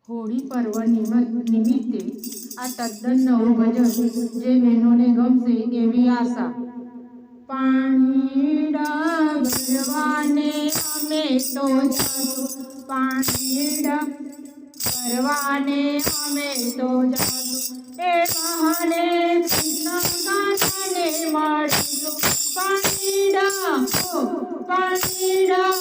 હોળી પર્વ નિમિત્તે આ તદ્દન નવું ભજન જે બહેનોને ગમશે એવી આશા. પાણીડા ભરવાને અમે તો જાશું, પાણીડા ભરવાને અમે તો જાશું, એ બહાને કૃષ્ણ કાનાને મળીશું. પાણીડા પાણીડા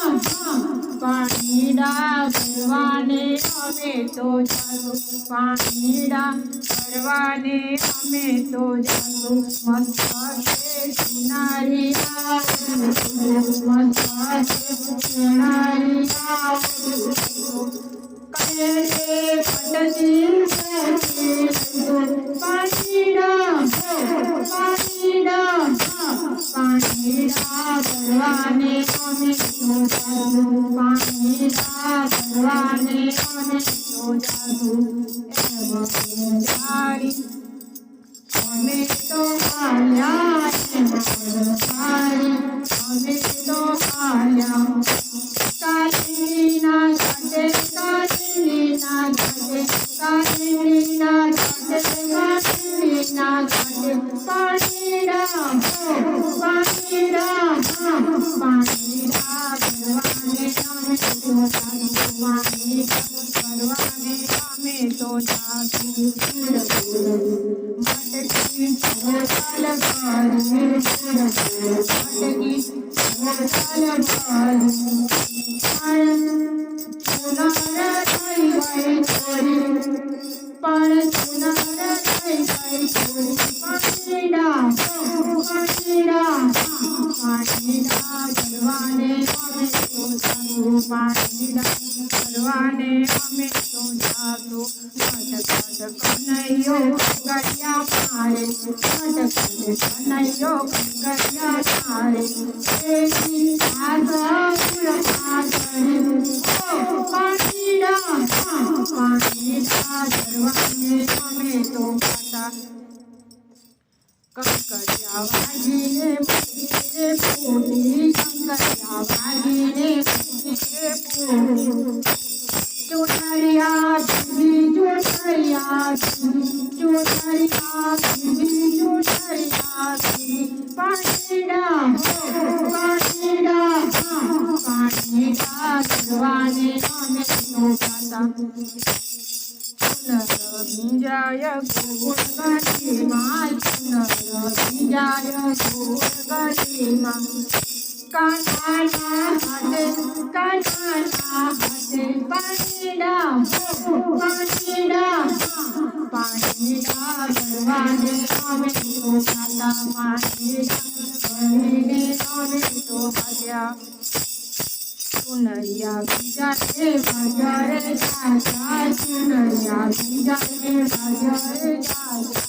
પાણીડા ભરવાને અમે તો જાશું, પાણીડા ભરવાને અમે તો જાશું. મસ્તકે કિનારી કિનારી કહે છે પટજી પાણીડા પાણીડા પાણીડા ભરવાને અમે તો જાશું, પાણીડા ભરવાને અમે તો જાશું. અમે તો આવ્યા અમે તો આવ્યા કાલિંદીના ઘાટે, કાલિંદીના ઘાટે, કાલિંદીના ઘાટે, કાલિંદીના ઘાટે. પાણીડા પાણીડા પાણીડા ભરવાને અમે તો જાશું, પાણીડા ભરવાને અમે તો જાશું. મટકી ચાલ ભારી, મટકી ચાલ ભારી, ચુનાર થઈ ગઈ ચોરી, પણ ચુનાર થઈ ગઈ ચોરી. પાણીડા પાણીડા પાણીડા ભરવાને અમે તો જાશું, પાણીડા ભરવાને અમે તો જાશું. ખટખટ કનૈયો કન્યા મારે, ખટખટ કનૈયો કન્યા મારે, એની આગળ આગળ. પાણીડા પાણીડા ભરવાને અમે તો ગાતા. કંકરિયા વાગીને મૂકીને ફૂટી, કંકરિયા વાગીને મૂકીને ફૂટી. ચુનરિયા બીજી ચુનરિયા ચુનરિયા બીજી ચુનરિયા. પાણીડા પાણીડા પાણીડા ભરવાને અમે તો ગાતા. ભીંજાય ગોળ ગલીમાં, ભીંજાય ગોળ ગલીમાં. કાનાના હાથે, કાનાના હાથે. પાણીડા પાણીડા પાણીડા ભરવાને અમે તો ગાતા, પાણીડા ભરીને અમે તો ગાયા. ચુનરિયા બીજાને બજારે જાજા, ચુનરિયા બીજાને બજારે જાજા.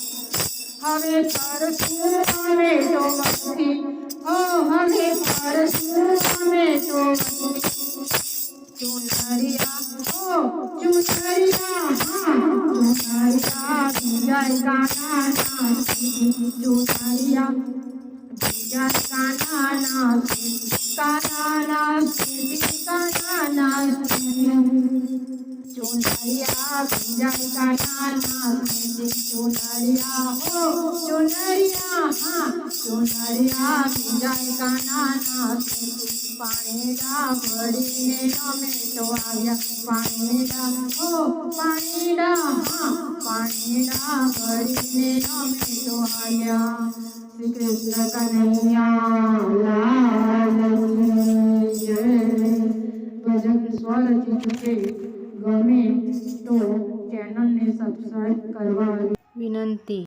હવે કરશું અમે તો મસ્તી, હવે કરશું અમે તો મસ્તી. ચુનરિયા ચુનરિયા ચુનરિયા બીજાય કાનાના, ચુનરિયા બીજાય કાનાના, કાનાના કાનાના. ચુનરિયા બીજાય કાનાના, ચુનરિયા ચુનરિયા ચુનરિયા બીજાય કાનાના. પાણીડા ભરીને અમે તો આવ્યા, પાણીડા પાણીડા પાણીડા ભરીને અમે તો આવ્યા. શ્રી કૃષ્ણ કનૈયા લાલની જય. ભજન સ્વરચિત છે, ગમે તો ચેનલને સબસ્ક્રાઇબ કરવા વિનંતી.